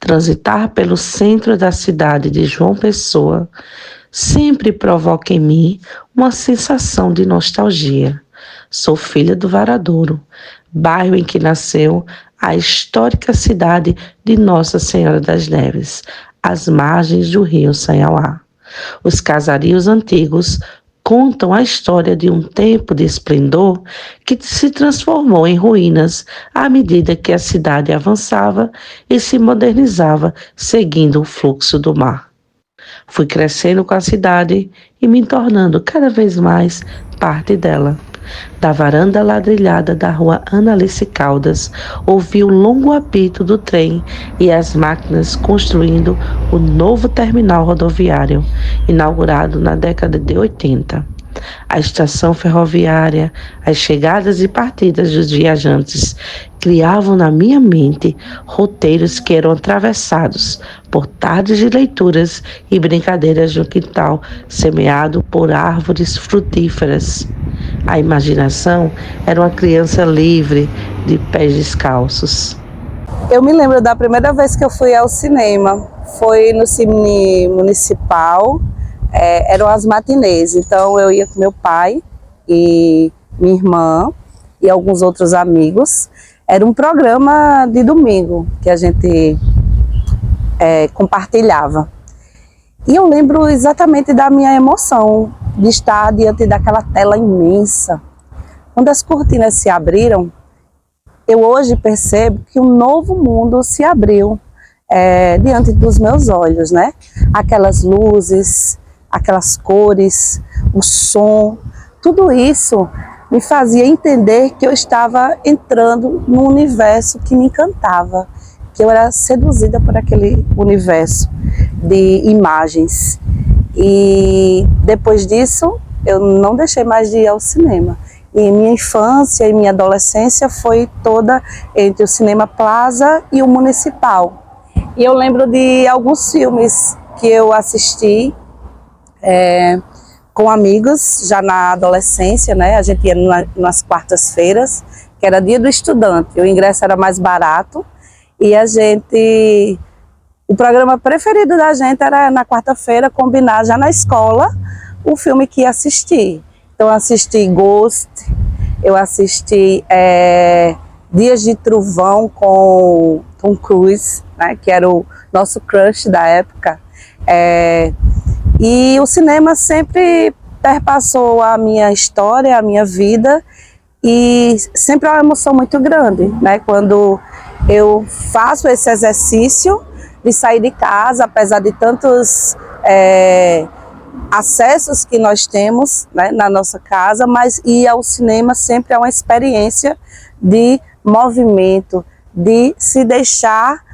Transitar pelo centro da cidade de João Pessoa sempre provoca em mim uma sensação de nostalgia. Sou filha do Varadouro, bairro em que nasceu a histórica cidade de Nossa Senhora das Neves, às margens do rio Sanhauá. Os casarios antigos contam a história de um tempo de esplendor que se transformou em ruínas à medida que a cidade avançava e se modernizava, seguindo o fluxo do mar. Fui crescendo com a cidade e me tornando cada vez mais parte dela. Da varanda ladrilhada da rua Ana Alice Caldas, ouvi o longo apito do trem e as máquinas construindo o novo terminal rodoviário, inaugurado na década de 80. A estação ferroviária, as chegadas e partidas dos viajantes criavam na minha mente roteiros que eram atravessados por tardes de leituras e brincadeiras no quintal, semeado por árvores frutíferas. A imaginação era uma criança livre, de pés descalços. Eu me lembro da primeira vez que eu fui ao cinema. Foi no Cine Municipal, eram as matinês. Então eu ia com meu pai e minha irmã e alguns outros amigos. Era um programa de domingo que a gente compartilhava. E eu lembro exatamente da minha emoção de estar diante daquela tela imensa. Quando as cortinas se abriram, eu hoje percebo que um novo mundo se abriu diante dos meus olhos, né? Aquelas luzes, aquelas cores, o som, tudo isso me fazia entender que eu estava entrando num universo que me encantava, que eu era seduzida por aquele universo de imagens. E depois disso, eu não deixei mais de ir ao cinema. E minha infância e minha adolescência foi toda entre o Cinema Plaza e o Municipal. E eu lembro de alguns filmes que eu assisti com amigos, já na adolescência, né? A gente ia nas quartas-feiras, que era dia do estudante. O ingresso era mais barato e o programa preferido da gente era na quarta-feira combinar já na escola o filme que ia assistir. Então eu assisti Ghost, eu assisti Dias de Trovão com Tom Cruise, né, que era o nosso crush da época. E o cinema sempre perpassou a minha história, a minha vida, e sempre é uma emoção muito grande, né, quando eu faço esse exercício de sair de casa, apesar de tantos acessos que nós temos, né, na nossa casa, mas ir ao cinema sempre é uma experiência de movimento, de se deixar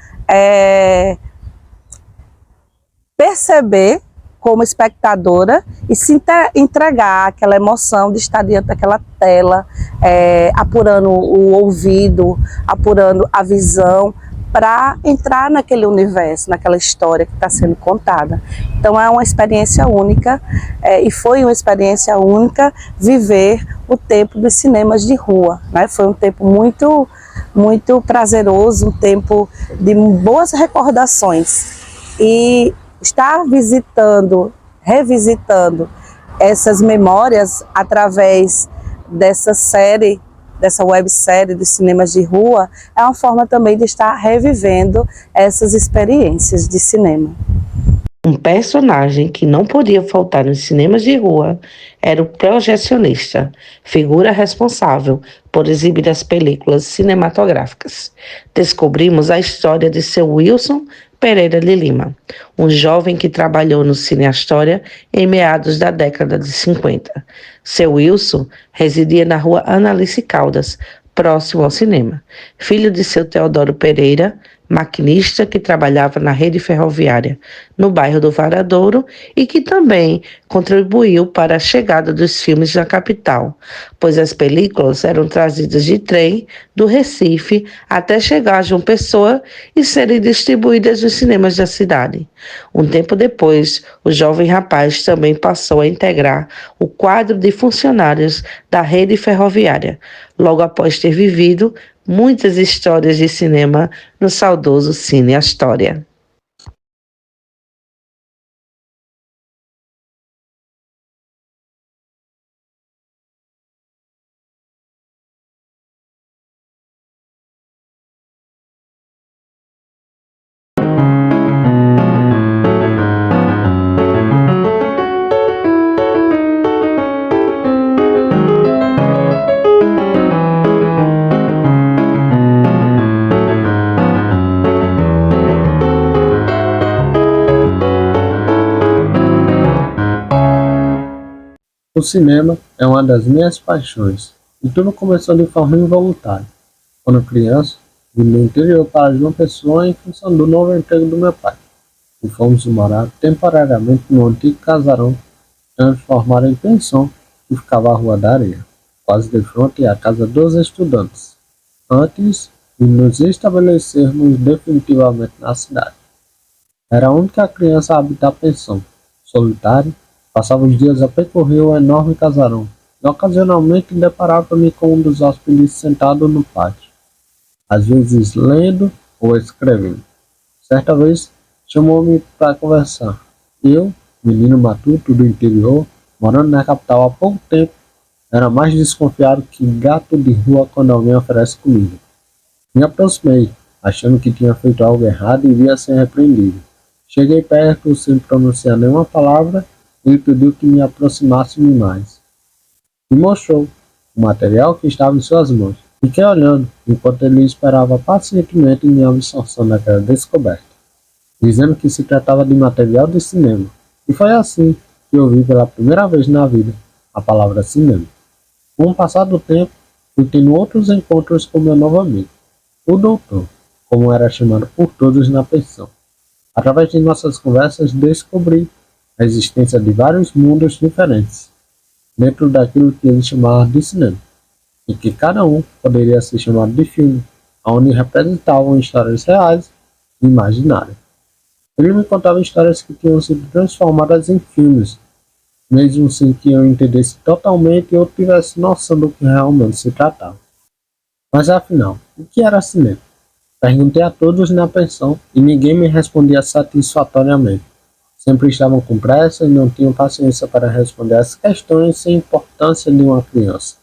perceber como espectadora e se entregar aquela emoção de estar diante daquela tela, apurando o ouvido, apurando a visão, para entrar naquele universo, naquela história que está sendo contada. Então é uma experiência única, e foi uma experiência única viver o tempo dos cinemas de rua, né? Foi um tempo muito, muito prazeroso, um tempo de boas recordações. E estar revisitando essas memórias através dessa websérie dos cinemas de rua, é uma forma também de estar revivendo essas experiências de cinema. Um personagem que não podia faltar nos cinemas de rua era o projecionista, figura responsável por exibir as películas cinematográficas. Descobrimos a história de seu Wilson Pereira de Lima, um jovem que trabalhou no Cine Astoria em meados da década de 50. Seu Wilson residia na rua Ana Alice Caldas, próximo ao cinema. Filho de seu Teodoro Pereira, maquinista que trabalhava na rede ferroviária no bairro do Varadouro e que também contribuiu para a chegada dos filmes na capital, pois as películas eram trazidas de trem do Recife até chegar a João Pessoa e serem distribuídas nos cinemas da cidade. Um tempo depois, o jovem rapaz também passou a integrar o quadro de funcionários da rede ferroviária, logo após ter vivido muitas histórias de cinema no saudoso Cine Astoria. O cinema é uma das minhas paixões, e tudo começou de forma involuntária. Quando criança, vim do interior para João Pessoa em função do novo emprego do meu pai, e fomos morar temporariamente no antigo casarão, transformado em pensão, que ficava à Rua da Areia, quase de frente à casa dos estudantes, antes de nos estabelecermos definitivamente na cidade. Era a única criança a habitar a pensão, solitária. Passava os dias a percorrer o enorme casarão e ocasionalmente deparava-me com um dos hóspedes sentado no pátio, às vezes lendo ou escrevendo. Certa vez chamou-me para conversar. Eu, menino matuto do interior, morando na capital há pouco tempo, era mais desconfiado que gato de rua quando alguém oferece comida. Me aproximei, achando que tinha feito algo errado e iria ser repreendido. Cheguei perto sem pronunciar nenhuma palavra. Ele pediu que me aproximasse-me mais. Me mostrou o material que estava em suas mãos. Fiquei olhando, enquanto ele esperava pacientemente minha absorção naquela descoberta, dizendo que se tratava de material de cinema. E foi assim que ouvi pela primeira vez na vida a palavra cinema. Com o passar do tempo, fui tendo outros encontros com meu novo amigo, o doutor, como era chamado por todos na pensão. Através de nossas conversas, descobri a existência de vários mundos diferentes, dentro daquilo que ele chamava de cinema, e que cada um poderia ser chamado de filme, onde representavam histórias reais e imaginárias. Ele me contava histórias que tinham sido transformadas em filmes, mesmo sem que eu entendesse totalmente ou tivesse noção do que realmente se tratava. Mas afinal, o que era cinema? Perguntei a todos na pensão e ninguém me respondia satisfatoriamente. Sempre estavam com pressa e não tinham paciência para responder às questões sem importância de uma criança.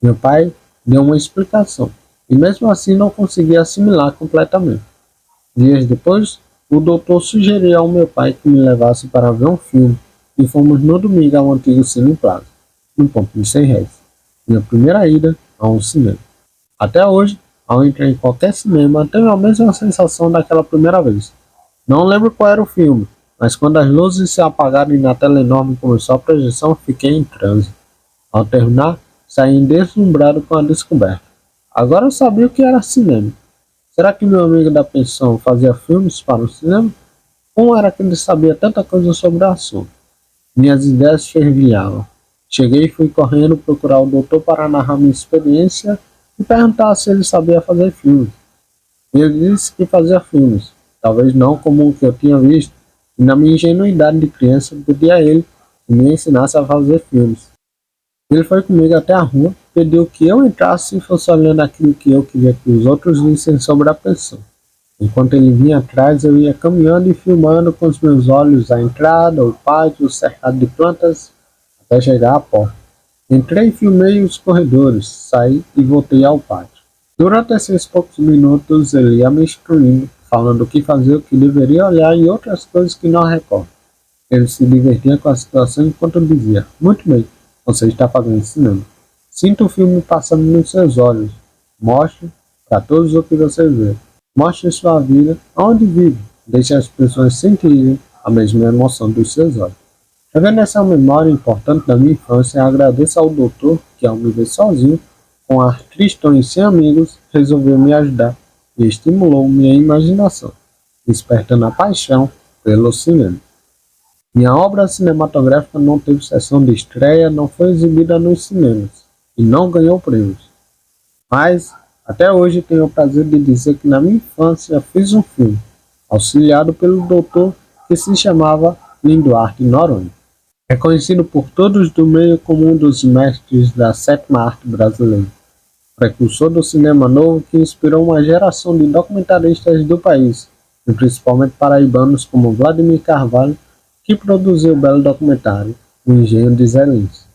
Meu pai deu uma explicação, e mesmo assim não conseguia assimilar completamente. Dias depois, o doutor sugeriu ao meu pai que me levasse para ver um filme, e fomos no domingo ao antigo Cine Plaza, no ponto de R$100. Minha primeira ida a um cinema. Até hoje, ao entrar em qualquer cinema, tenho a mesma sensação daquela primeira vez. Não lembro qual era o filme, mas quando as luzes se apagaram e na tela enorme começou a projeção, fiquei em transe. Ao terminar, saí deslumbrado com a descoberta. Agora eu sabia o que era cinema. Será que meu amigo da pensão fazia filmes para o cinema? Como era que ele sabia tanta coisa sobre o assunto? Minhas ideias fervilhavam. Cheguei e fui correndo procurar o doutor para narrar minha experiência e perguntar se ele sabia fazer filmes. Ele disse que fazia filmes, talvez não como o que eu tinha visto, e na minha ingenuidade de criança pedi a ele que me ensinasse a fazer filmes. Ele foi comigo até a rua, pediu que eu entrasse e fosse olhando aquilo que eu queria que os outros vissem sobre a pessoa. Enquanto ele vinha atrás, eu ia caminhando e filmando com os meus olhos a entrada, o pátio, cercado de plantas, até chegar à porta. Entrei e filmei os corredores, saí e voltei ao pátio. Durante esses poucos minutos, ele ia me instruindo, falando o que fazer, o que deveria olhar e outras coisas que não recordo. Ele se divertia com a situação enquanto eu dizia: muito bem, você está fazendo cinema. Sinta o filme passando nos seus olhos. Mostre para todos o que você vê. Mostre sua vida, onde vive. Deixe as pessoas sentirem a mesma emoção dos seus olhos. Revendo essa memória importante da minha infância, agradeço ao doutor que, ao me ver sozinho, com ar tristão e sem amigos, resolveu me ajudar e estimulou minha imaginação, despertando a paixão pelo cinema. Minha obra cinematográfica não teve sessão de estreia, não foi exibida nos cinemas e não ganhou prêmios. Mas, até hoje, tenho o prazer de dizer que na minha infância fiz um filme, auxiliado pelo doutor que se chamava Linduarte Noronha, reconhecido por todos do meio como um dos mestres da sétima arte brasileira. precursor do cinema novo que inspirou uma geração de documentaristas do país, e principalmente paraibanos como Vladimir Carvalho, que produziu o belo documentário O Engenho de Zé Lins.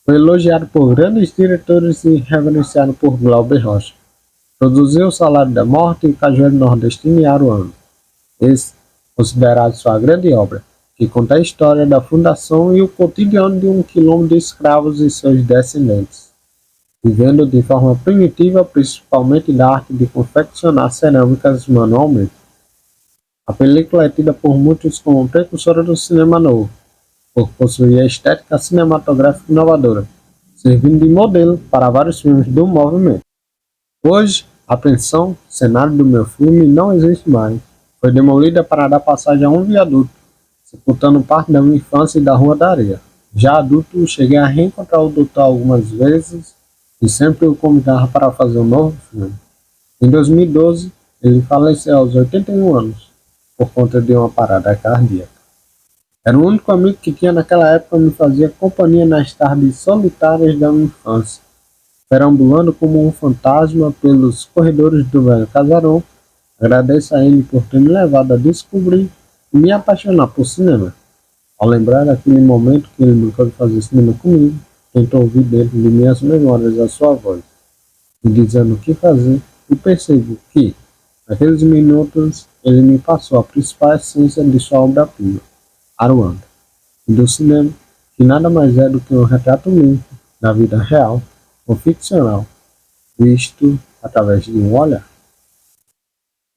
Foi elogiado por grandes diretores e reverenciado por Glauber Rocha. Produziu O Salário da Morte e O Cajueiro Nordestino e Aruano. Esse, considerado sua grande obra, que conta a história da fundação e o cotidiano de um quilombo de escravos e seus descendentes, vivendo de forma primitiva, principalmente da arte de confeccionar cerâmicas manualmente. A película é tida por muitos como precursora do cinema novo, por possuir a estética cinematográfica inovadora, servindo de modelo para vários filmes do movimento. Hoje, a pensão, cenário do meu filme, não existe mais. Foi demolida para dar passagem a um viaduto, sepultando parte da minha infância e da Rua da Areia. Já adulto, cheguei a reencontrar o doutor algumas vezes e sempre o convidava para fazer um novo filme. Em 2012, ele faleceu aos 81 anos, por conta de uma parada cardíaca. Era o único amigo que tinha naquela época, me fazia companhia nas tardes solitárias da minha infância. Perambulando como um fantasma pelos corredores do velho casarão, agradeço a ele por ter me levado a descobrir e me apaixonar por cinema. Ao lembrar daquele momento que ele nunca foi fazer cinema comigo, tento ouvir dentro de minhas memórias a sua voz, me dizendo o que fazer, e percebo que, naqueles minutos, ele me passou a principal essência de sua obra-prima, Aruanda, e do cinema, que nada mais é do que um retrato limpo da vida real ou ficcional, visto através de um olhar.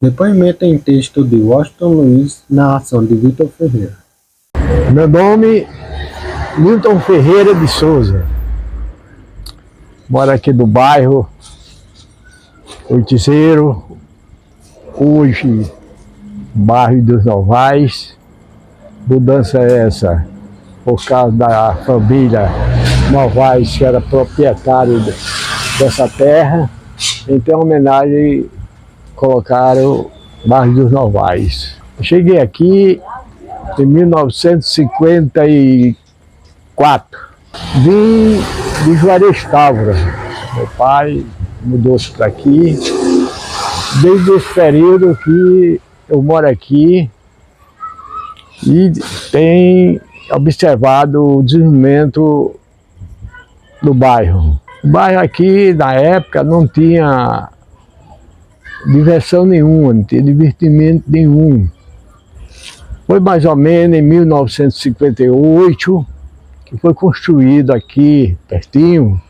Depoimento em texto de Washington Luiz, narração de Vitor Ferreira. Meu nome é Milton Ferreira de Souza. Moro aqui do bairro Oitizeiro, hoje bairro dos Novais. Mudança é essa, por causa da família Novais, que era proprietário dessa terra. Então, em homenagem, colocaram bairro dos Novais. Eu cheguei aqui em 1954. Vim de Juarez Távora. Meu pai mudou-se para aqui. Desde esse período que eu moro aqui e tenho observado o desenvolvimento do bairro. O bairro aqui, na época, não tinha diversão nenhuma, não tinha divertimento nenhum. Foi mais ou menos em 1958 que foi construído aqui, pertinho,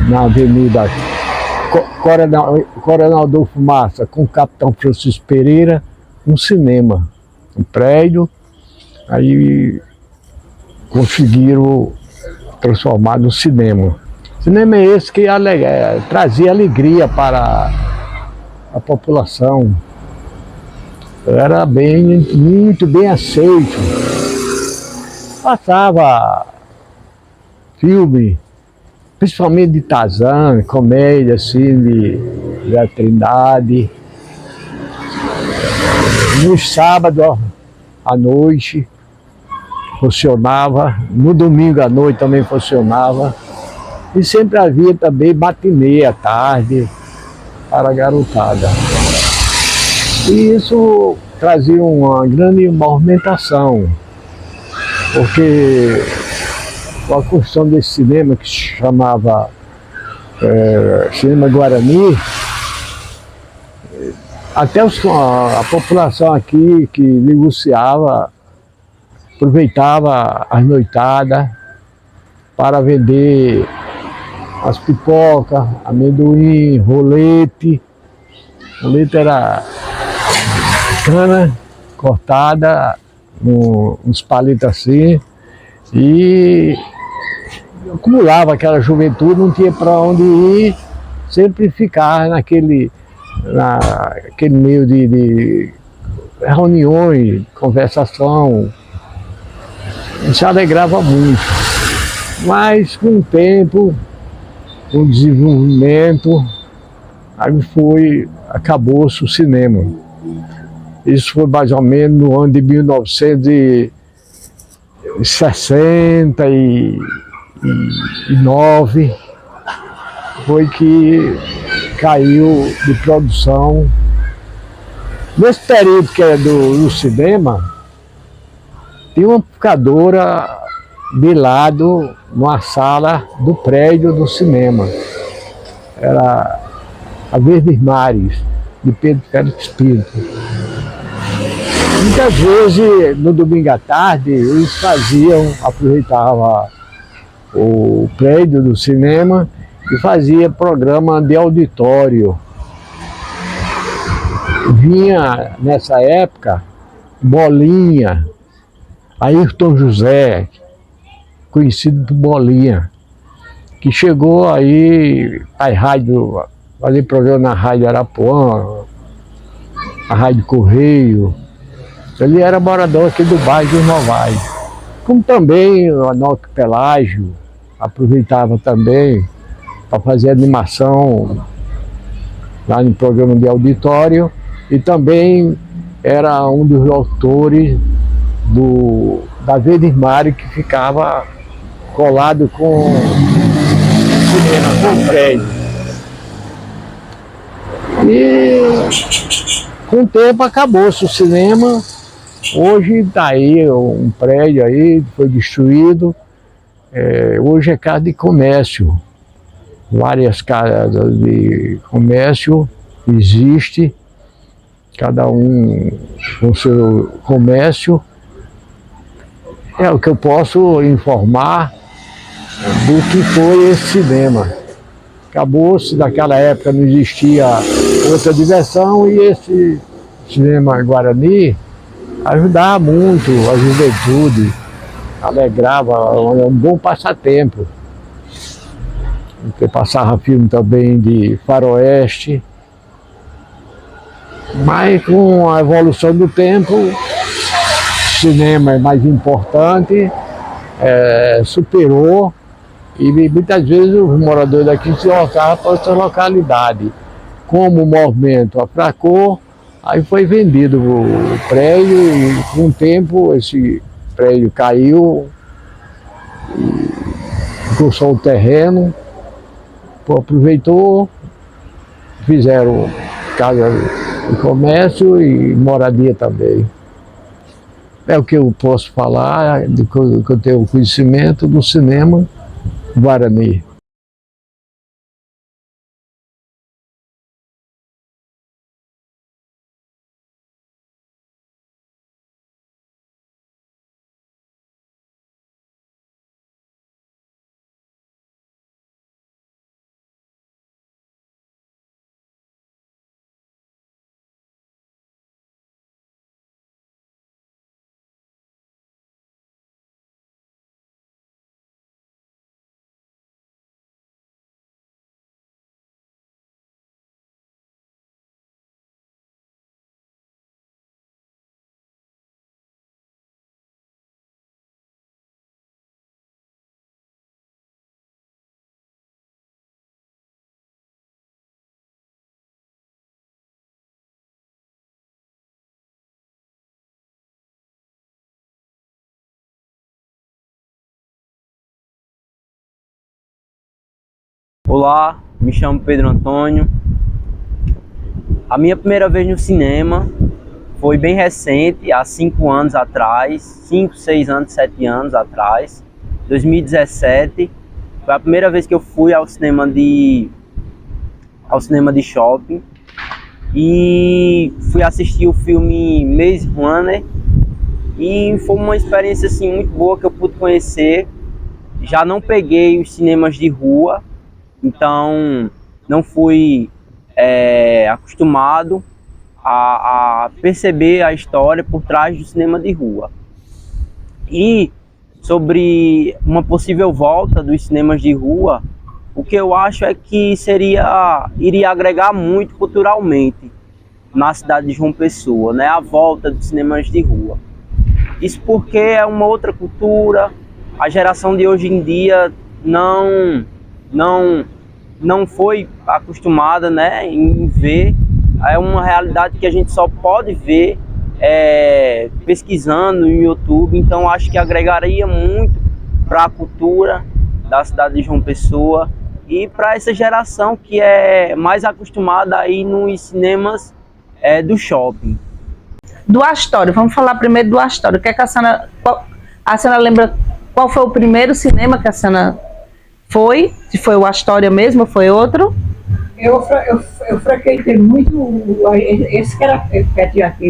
na Avenida Coronel Adolfo Massa, com o Capitão Francisco Pereira, um cinema, um prédio. Aí conseguiram transformar no cinema. O cinema é esse que trazia alegria para a população. Era muito bem aceito. Passava filme, principalmente de Tarzan, comédia assim, de Trindade. No sábado à noite funcionava, no domingo à noite também funcionava. E sempre havia também matinê à tarde para a garotada. E isso trazia uma grande movimentação, porque a construção desse cinema, que se chamava Cinema Guarani, até a população aqui que negociava, aproveitava as noitadas para vender as pipocas, amendoim, rolete. Rolete era cana cortada, uns palitos assim, e acumulava aquela juventude, não tinha para onde ir, sempre ficava naquele meio de reuniões, conversação. Isso alegrava muito. Mas com o tempo, com o desenvolvimento, aí acabou-se o cinema. Isso foi mais ou menos no ano de 1969. foi que caiu de produção. Nesse período que é do cinema, tinha uma amplificadora de lado numa sala do prédio do cinema. Era a Verdes Mares, de Pedro Félix Pinto. Muitas vezes, no domingo à tarde, eles aproveitavam o prédio do cinema e fazia programa de auditório. Vinha, nessa época, Bolinha, Ayrton José, conhecido por Bolinha, que chegou aí a rádio, fazer programa na Rádio Arapuã, a Rádio Correio. Ele era morador aqui do bairro dos Novais. Como também o Arnaldo Pelágio aproveitava também para fazer animação lá no programa de auditório, e também era um dos autores da Verdes Mares, que ficava colado com o prédio. E com o tempo acabou-se o cinema. Hoje está aí um prédio aí, foi destruído. Hoje é casa de comércio. Várias casas de comércio existem, cada um com seu comércio. É o que eu posso informar do que foi esse cinema. Acabou-se, naquela época não existia outra diversão, e esse cinema Guarani ajudava muito a juventude, alegrava, um bom passatempo. Porque passava filme também de faroeste, mas com a evolução do tempo, o cinema é mais importante, superou, e muitas vezes os moradores daqui se deslocavam para outra localidade. Como o movimento afracou, aí foi vendido o prédio, e com o tempo esse prédio caiu, ficou só o terreno. Aproveitou, fizeram casa de comércio e moradia também. É o que eu posso falar, do que eu tenho conhecimento do cinema Guarani. Olá, me chamo Pedro Antônio. A minha primeira vez no cinema foi bem recente, há 5 anos atrás, 5, 6 anos, 7 anos atrás, 2017. Foi a primeira vez que eu fui ao cinema de shopping, e fui assistir o filme Maze Runner, e foi uma experiência assim muito boa que eu pude conhecer. Já não peguei os cinemas de rua, então não fui acostumado a perceber a história por trás do cinema de rua. E sobre uma possível volta dos cinemas de rua, o que eu acho é que iria agregar muito culturalmente na cidade de João Pessoa, né? A volta dos cinemas de rua. Isso porque é uma outra cultura. A geração de hoje em dia não foi acostumada, né, em ver. É uma realidade que a gente só pode ver pesquisando no YouTube. Então acho que agregaria muito para a cultura da cidade de João Pessoa e para essa geração que é mais acostumada a ir nos cinemas do shopping. Do Astoria, vamos falar primeiro do Astoria. O que é que a senhora lembra qual foi o primeiro cinema que a senhora foi? Se foi o Astoria mesmo ou foi outro? Eu frequentei muito esse que era perto aqui,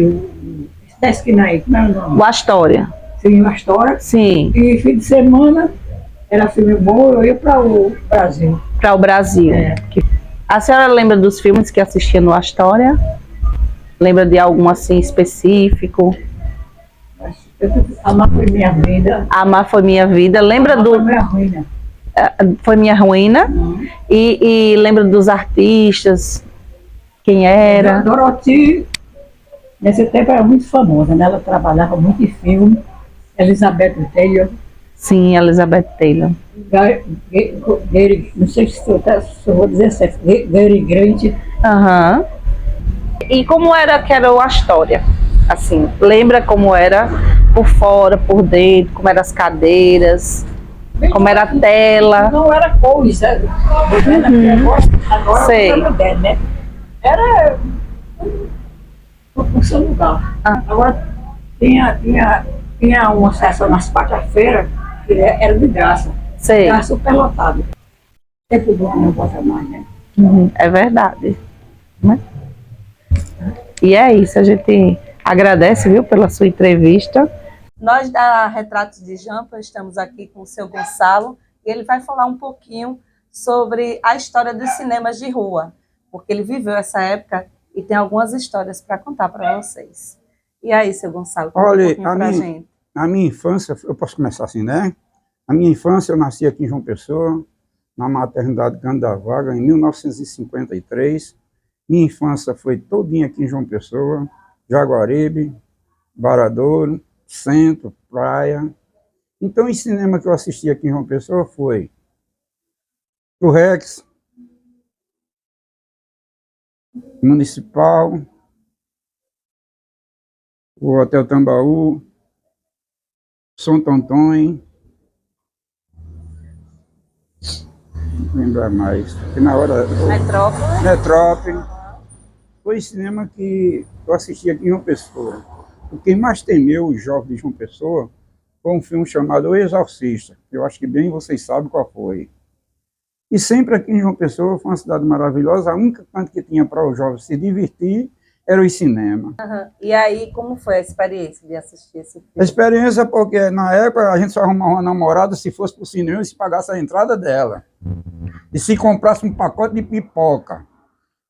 esse da esquina aí, como é o nome? O Astoria. Sim, a história. Sim. E fim de semana era filme bom, eu ia para o Brasil. Para o Brasil. É. A senhora lembra dos filmes que assistia no Astoria? Lembra de algum assim específico? Amar foi minha vida. Amar foi minha vida. Lembra Amar do. foi minha ruína. Foi minha ruína. E lembra dos artistas? Quem era? Dorothy, nesse tempo era muito famosa, né? Ela trabalhava muito em filme. Elizabeth Taylor. Sim, Elizabeth Taylor. Não sei se eu vou dizer certo. Gary Grant. Aham. E como era que era o Astoria? Assim, lembra como era por fora, por dentro, como eram as cadeiras, como era a tela? Não era coisa. Agora Sei. é moderno, né? Era o seu lugar. Agora tinha uma sessão nas quarta-feiras que era de graça. Sei. Era super lotado. Tempo bom não bota mais, né? É verdade. Né? E é isso, a gente agradece, viu, pela sua entrevista. Nós da Retratos de Jampa estamos aqui com o seu Gonçalo e ele vai falar um pouquinho sobre a história dos cinemas de rua, porque ele viveu essa época e tem algumas histórias para contar para vocês. E aí, seu Gonçalo, conta um pouquinho pra gente. A minha infância, eu posso começar assim, né? A minha infância, eu nasci aqui em João Pessoa, na maternidade Cândido da Vaga, em 1953. Minha infância foi todinha aqui em João Pessoa, Jaguaribe, Varadouro, Centro, Praia. Então, o cinema que eu assisti aqui em João Pessoa foi o Rex, Municipal, o Hotel Tambaú, Santo Antônio, não lembrar mais, porque na hora... Metrópole. Foi o cinema que eu assisti aqui em João Pessoa. O que mais temeu os jovens de João Pessoa foi um filme chamado O Exorcista. Eu acho que bem vocês sabem qual foi. E sempre aqui em João Pessoa foi uma cidade maravilhosa. A única coisa que tinha para os jovens se divertir era o cinema. E aí, como foi a experiência de assistir esse filme? A experiência porque na época a gente só arrumava uma namorada se fosse para o cinema e se pagasse a entrada dela. E se comprasse um pacote de pipoca.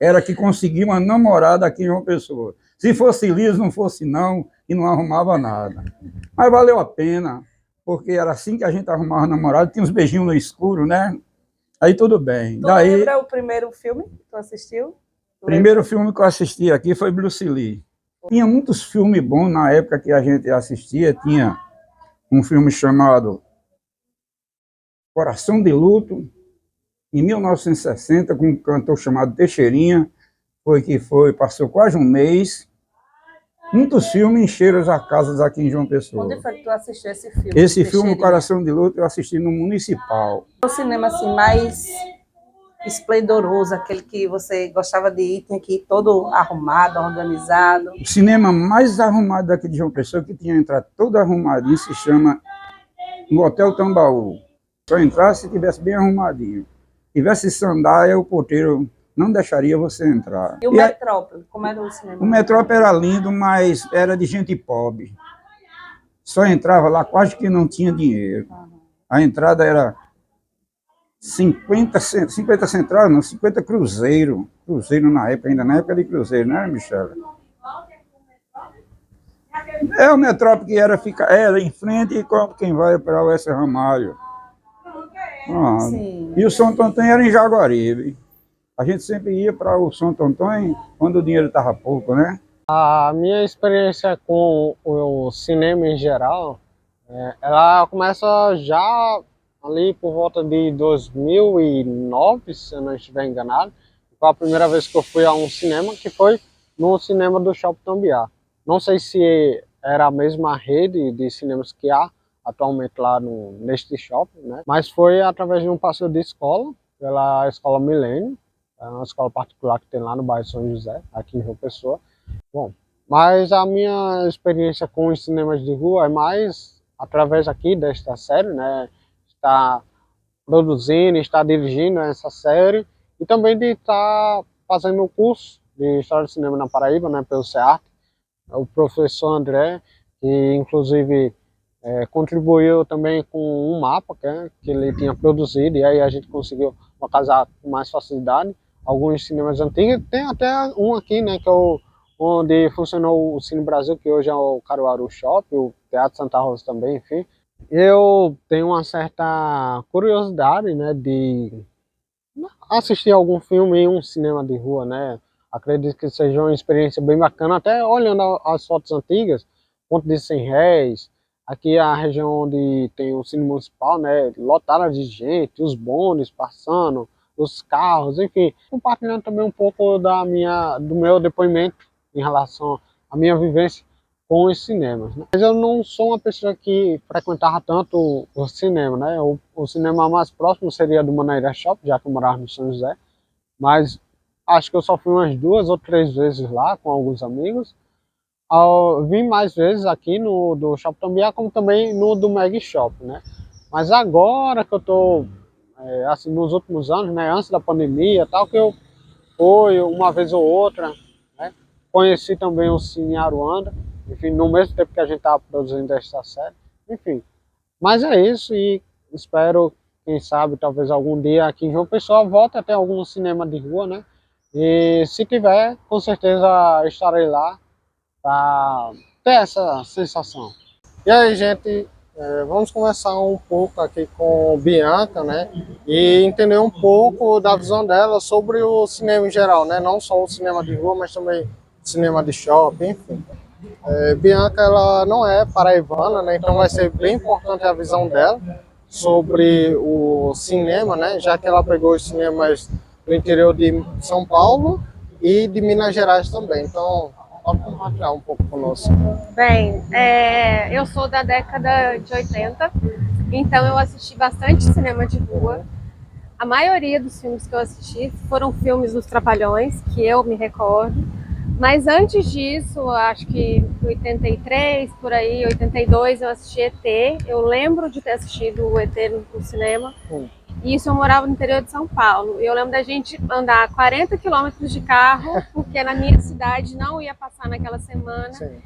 Era que conseguia uma namorada aqui em João Pessoa. Se fosse liso, não fosse não, e não arrumava nada. Mas valeu a pena, porque era assim que a gente arrumava namorada, tinha uns beijinhos no escuro, né? Aí tudo bem. Tu lembra o primeiro filme que tu assistiu? O primeiro filme que eu assisti aqui foi Bruce Lee. Tinha muitos filmes bons na época que a gente assistia. Tinha um filme chamado Coração de Luto, em 1960, com um cantor chamado Teixeirinha, passou quase um mês. Muitos filmes encheram as casas aqui em João Pessoa. Onde foi que tu assistiu esse filme? Esse filme, Coração de Luto, eu assisti no Municipal. O cinema assim, mais esplendoroso, aquele que você gostava de ir, tinha que ir todo arrumado, organizado. O cinema mais arrumado daqui de João Pessoa, que tinha entrado todo arrumadinho, se chama no Hotel Tambaú. Só entrar se tivesse bem arrumadinho. Tivesse sandália, o porteiro não deixaria você entrar. E o Metrópole, como era o cinema? O Metrópole era lindo, mas era de gente pobre. Só entrava lá, quase que não tinha dinheiro. A entrada era 50 centavos, não, 50 cruzeiro. Cruzeiro na época, ainda na época de cruzeiro, né, Michela? É o Metrópole que era em frente e quem vai para o S. Ramalho. E o Santo Antônio era em Jaguaribe. A gente sempre ia para o Santo Antônio quando o dinheiro estava pouco, né? A minha experiência com o cinema em geral, ela começa já ali por volta de 2009, se eu não estiver enganado. Foi a primeira vez que eu fui a um cinema, que foi no cinema do Shopping Tambiá. Não sei se era a mesma rede de cinemas que há atualmente lá neste shopping, né? Mas foi através de um passeio de escola pela Escola Milênio, é uma escola particular que tem lá no bairro São José, aqui em João Pessoa. Bom, mas a minha experiência com os cinemas de rua é mais através aqui desta série, né? Está produzindo, está dirigindo essa série e também de estar fazendo o curso de História do Cinema na Paraíba, né, pelo SEART. O professor André, que inclusive contribuiu também com um mapa que ele tinha produzido, e aí a gente conseguiu localizar com mais facilidade alguns cinemas antigos. Tem até um aqui, né, que é onde funcionou o Cine Brasil, que hoje é o Caruaru Shopping, o Teatro Santa Rosa também, enfim. Eu tenho uma certa curiosidade, né, de assistir algum filme em um cinema de rua, né? Acredito que seja uma experiência bem bacana, até olhando as fotos antigas, Ponto de 100 Réis, aqui é a região onde tem o Cine Municipal, né, lotada de gente, os bondes passando, os carros, enfim. Compartilhando também um pouco do meu depoimento em relação à minha vivência com os cinemas, né? Mas eu não sou uma pessoa que frequentava tanto o cinema, né? O cinema mais próximo seria do Manaíra Shopping, já que eu morava no São José, mas acho que eu só fui umas 2 ou 3 vezes lá com alguns amigos. Vim mais vezes aqui no do Shopping Tambiá, como também no do Meg Shop, né? Mas agora que eu tô, assim, nos últimos anos, né, antes da pandemia, tal, que eu fui uma vez ou outra, né? Conheci também o Cine Aruanda, enfim, no mesmo tempo que a gente estava produzindo esta série, enfim. Mas é isso, e espero, quem sabe, talvez algum dia aqui em João Pessoa volte a ter algum cinema de rua, né? E se tiver, com certeza estarei lá para ter essa sensação. E aí, gente, vamos conversar um pouco aqui com Bianca, né? E entender um pouco da visão dela sobre o cinema em geral, né? Não só o cinema de rua, mas também cinema de shopping, enfim. Bianca, ela não é paraibana, né? Então vai ser bem importante a visão dela sobre o cinema, né? Já que ela pegou os cinemas do interior de São Paulo e de Minas Gerais também. Então, pode compartilhar um pouco conosco. Bem, eu sou da década de 80, então eu assisti bastante cinema de rua. A maioria dos filmes que eu assisti foram filmes dos Trapalhões, que eu me recordo. Mas antes disso, acho que em 83, por aí, 82, eu assisti ET. Eu lembro de ter assistido o ET no cinema. E isso eu morava no interior de São Paulo. E eu lembro da gente andar 40 quilômetros de carro, porque na minha cidade não ia passar naquela semana. Sim.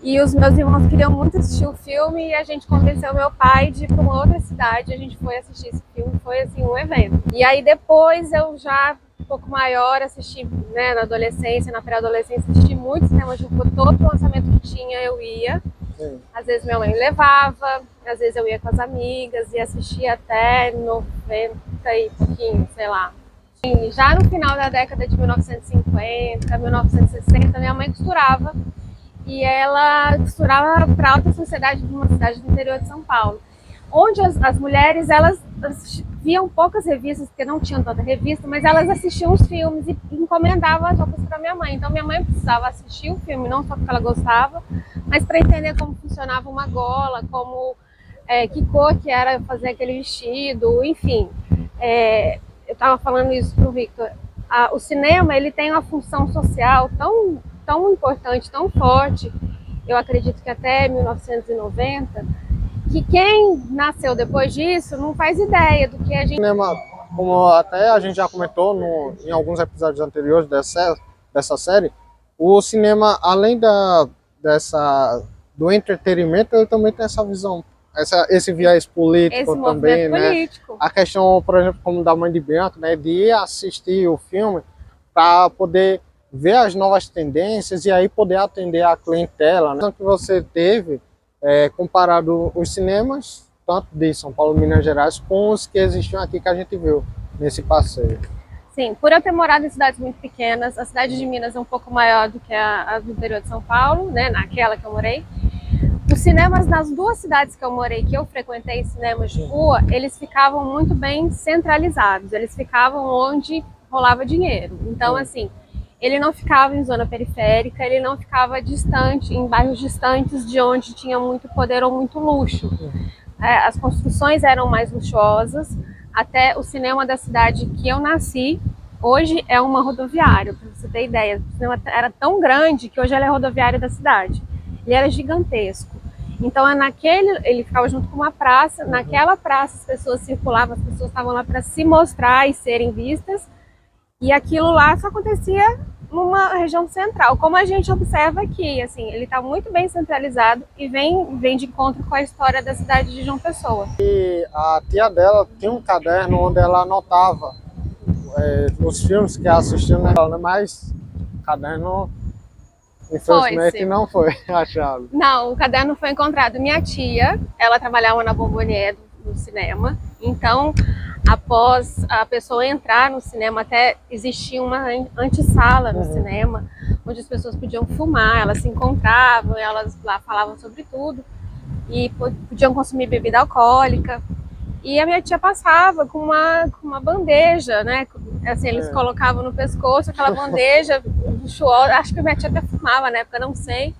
E os meus irmãos queriam muito assistir o filme e a gente convenceu meu pai de ir para uma outra cidade. A gente foi assistir esse filme, foi assim um evento. E aí depois eu já um pouco maior assisti, né, na adolescência, na pré-adolescência, assisti muito cinema de rua, todo lançamento que tinha eu ia. Sim. Às vezes minha mãe levava, às vezes eu ia com as amigas e assistia até 90 e pouquinho, sei lá. E já no final da década de 1950, 1960, minha mãe costurava. E ela costurava para a alta sociedade de uma cidade do interior de São Paulo, onde as mulheres, elas viam poucas revistas, porque não tinham tanta revista, mas elas assistiam os filmes e encomendavam as roupas para minha mãe. Então minha mãe precisava assistir o filme, não só porque ela gostava, mas para entender como funcionava uma gola, como que cor que era fazer aquele vestido, enfim. Eu estava falando isso para o Victor. O cinema, ele tem uma função social tão importante, tão forte, eu acredito que até 1990, que quem nasceu depois disso não faz ideia do que a gente... Cinema, como até a gente já comentou em alguns episódios anteriores dessa série, o cinema, além do entretenimento, ele também tem essa visão, esse viés político também, né? Político. A questão, por exemplo, como da mãe de Bianca, né, de ir assistir o filme para poder ver as novas tendências e aí poder atender a clientela, né? Que você teve comparado os cinemas, tanto de São Paulo e Minas Gerais, com os que existiam aqui que a gente viu nesse passeio. Sim, por eu ter morado em cidades muito pequenas, a cidade de Minas é um pouco maior do que a do interior de São Paulo, né, naquela que eu morei. Os cinemas nas 2 cidades que eu morei, que eu frequentei cinemas de rua, eles ficavam muito bem centralizados, eles ficavam onde rolava dinheiro. Então, assim, ele não ficava em zona periférica, ele não ficava distante, em bairros distantes de onde tinha muito poder ou muito luxo. As construções eram mais luxuosas, até o cinema da cidade que eu nasci, hoje é uma rodoviária, para você ter ideia. O cinema era tão grande que hoje ele é rodoviária da cidade. Ele era gigantesco. Então ele ficava junto com uma praça, naquela praça as pessoas circulavam, as pessoas estavam lá para se mostrar e serem vistas, e aquilo lá só acontecia numa região central, como a gente observa aqui, assim, ele está muito bem centralizado e vem de encontro com a história da cidade de João Pessoa. E a tia dela tinha um caderno onde ela anotava os filmes que ela assistia, né? Mas o caderno, infelizmente, não foi achado. Não, o caderno foi encontrado. Minha tia, ela trabalhava na Bombonier do cinema, então após a pessoa entrar no cinema, até existia uma antessala no cinema, onde as pessoas podiam filmar, elas se encontravam, elas lá falavam sobre tudo, e podiam consumir bebida alcoólica. E a minha tia passava com uma bandeja, né? Assim, eles colocavam no pescoço aquela bandeja luxuosa. Acho que a minha tia até fumava na época, não sei.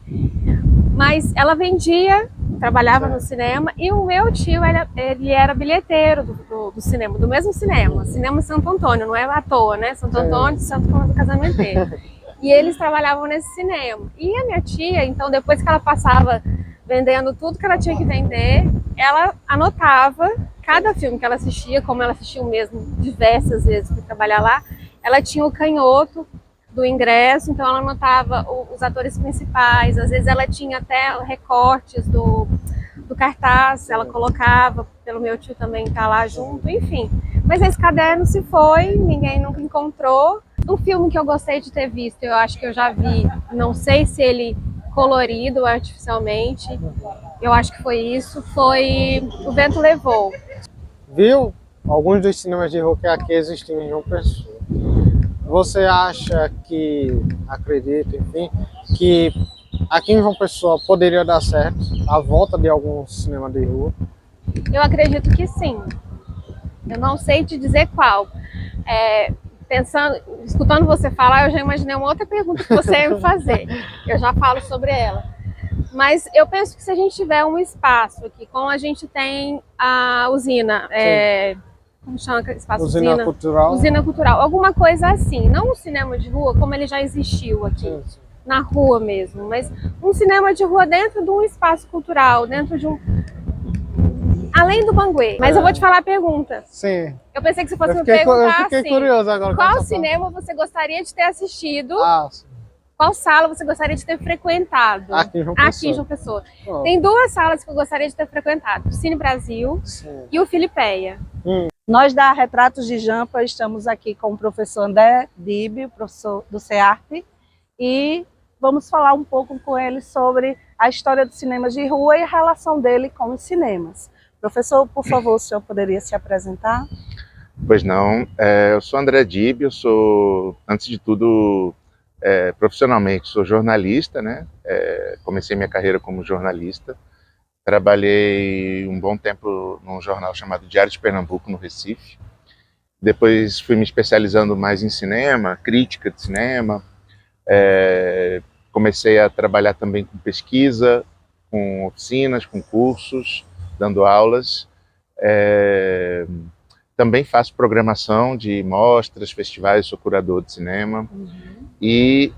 Mas ela vendia, trabalhava no cinema, e o meu tio, ele era bilheteiro do cinema, do mesmo cinema, Cinema Santo Antônio, não é à toa, né? Santo Antônio de Santo Casamenteiro. E eles trabalhavam nesse cinema. E a minha tia, então, depois que ela passava vendendo tudo que ela tinha que vender, ela anotava cada filme que ela assistia, como ela assistia o mesmo diversas vezes para trabalhar lá, ela tinha o canhoto do ingresso, então ela anotava os atores principais, às vezes ela tinha até recortes do cartaz, ela colocava, pelo meu tio também estar lá junto, enfim. Mas esse caderno se foi, ninguém nunca encontrou. Um filme que eu gostei de ter visto, eu acho que eu já vi, não sei se ele colorido artificialmente, eu acho que foi isso, foi O Vento Levou. Viu alguns dos cinemas de rua que aqui existem em João Pessoa. Você acha que, acredita, enfim, que aqui em João Pessoa poderia dar certo a volta de algum cinema de rua? Eu acredito que sim. Eu não sei te dizer qual. Escutando você falar, eu já imaginei uma outra pergunta que você ia me fazer. Eu já falo sobre ela. Mas eu penso que se a gente tiver um espaço aqui, como a gente tem a usina, como chama esse espaço? Usina Cultural. Usina Cultural, alguma coisa assim. Não um cinema de rua, como ele já existiu aqui, na rua mesmo, mas um cinema de rua dentro de um espaço cultural, dentro de além do Banguê. Mas eu vou te falar a pergunta. Sim. Eu pensei que você fosse me perguntar eu fiquei curioso agora. Qual cinema você gostaria de ter assistido? Sim. Qual sala você gostaria de ter frequentado? Aqui em João Pessoa. Tem duas salas que eu gostaria de ter frequentado. O Cine Brasil e o Filipeia. Nós da Retratos de Jampa estamos aqui com o professor André Dib, professor do CEARP, e vamos falar um pouco com ele sobre a história dos cinemas de rua e a relação dele com os cinemas. Professor, por favor, o senhor poderia se apresentar? Pois não, eu sou André Dib, eu sou, antes de tudo, profissionalmente, sou jornalista, né? Comecei minha carreira como jornalista, trabalhei um bom tempo num jornal chamado Diário de Pernambuco, no Recife. Depois fui me especializando mais em cinema, crítica de cinema. Comecei a trabalhar também com pesquisa, com oficinas, com cursos, dando aulas. Também faço programação de mostras, festivais, sou curador de cinema. E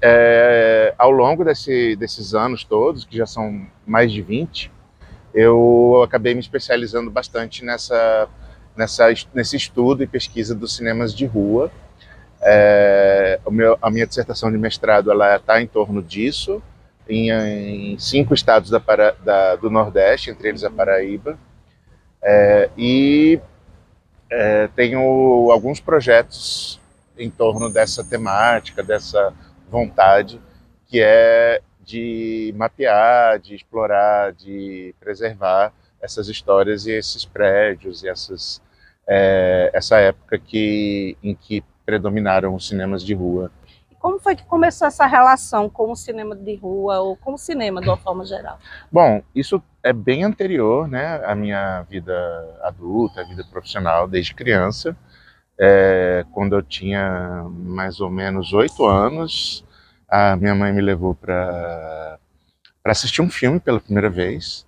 ao longo desses anos todos, que já são mais de 20, eu acabei me especializando bastante nesse estudo e pesquisa dos cinemas de rua. A minha dissertação de mestrado está em torno disso, em 5 estados do Nordeste, entre eles a Paraíba. Tenho alguns projetos em torno dessa temática, dessa vontade, que é de mapear, de explorar, de preservar essas histórias e esses prédios e essa época em que predominaram os cinemas de rua. Como foi que começou essa relação com o cinema de rua ou com o cinema de uma forma geral? Bom, isso é bem anterior, né, à minha vida adulta, à vida profissional, desde criança. Quando eu tinha mais ou menos 8 anos, a minha mãe me levou para assistir um filme pela primeira vez.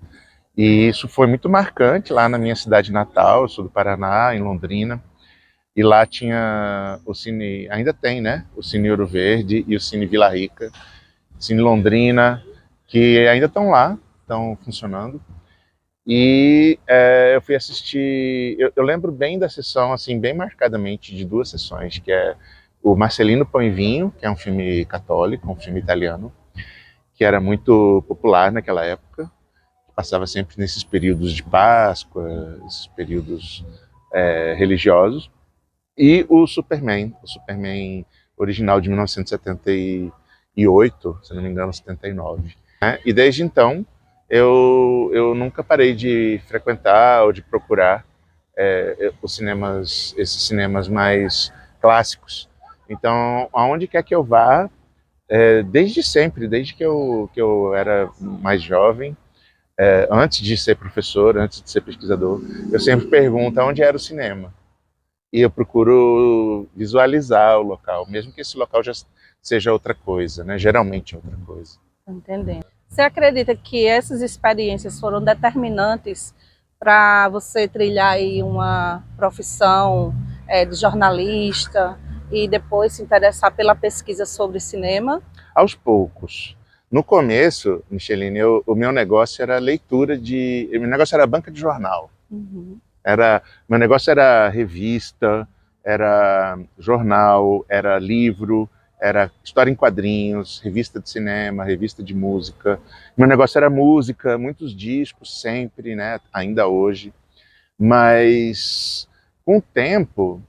E isso foi muito marcante lá na minha cidade natal, eu sou do Paraná, em Londrina. E lá tinha o Cine, ainda tem, né? O Cine Ouro Verde e o Cine Vila Rica, Cine Londrina, que ainda estão lá, estão funcionando. E eu fui assistir, eu lembro bem da sessão, assim, bem marcadamente, de duas sessões, que é o Marcelino Pão e Vinho, que é um filme católico, um filme italiano, que era muito popular naquela época, passava sempre nesses períodos de Páscoa, esses períodos religiosos, e o Superman original de 1978, se não me engano, 79. Né? E desde então, eu nunca parei de frequentar ou de procurar esses cinemas mais clássicos. Então, aonde quer que eu vá, desde sempre, desde que eu era mais jovem, antes de ser professor, antes de ser pesquisador, eu sempre pergunto aonde era o cinema. E eu procuro visualizar o local, mesmo que esse local já seja outra coisa, né? Geralmente é outra coisa. Entendendo. Você acredita que essas experiências foram determinantes para você trilhar aí uma profissão de jornalista e depois se interessar pela pesquisa sobre cinema? Aos poucos. No começo, Micheline, o meu negócio era leitura de... O meu negócio era banca de jornal. Uhum. Meu negócio era revista, era jornal, era livro, era história em quadrinhos, revista de cinema, revista de música. Meu negócio era música, muitos discos sempre, né? Ainda hoje. Mas com o tempo,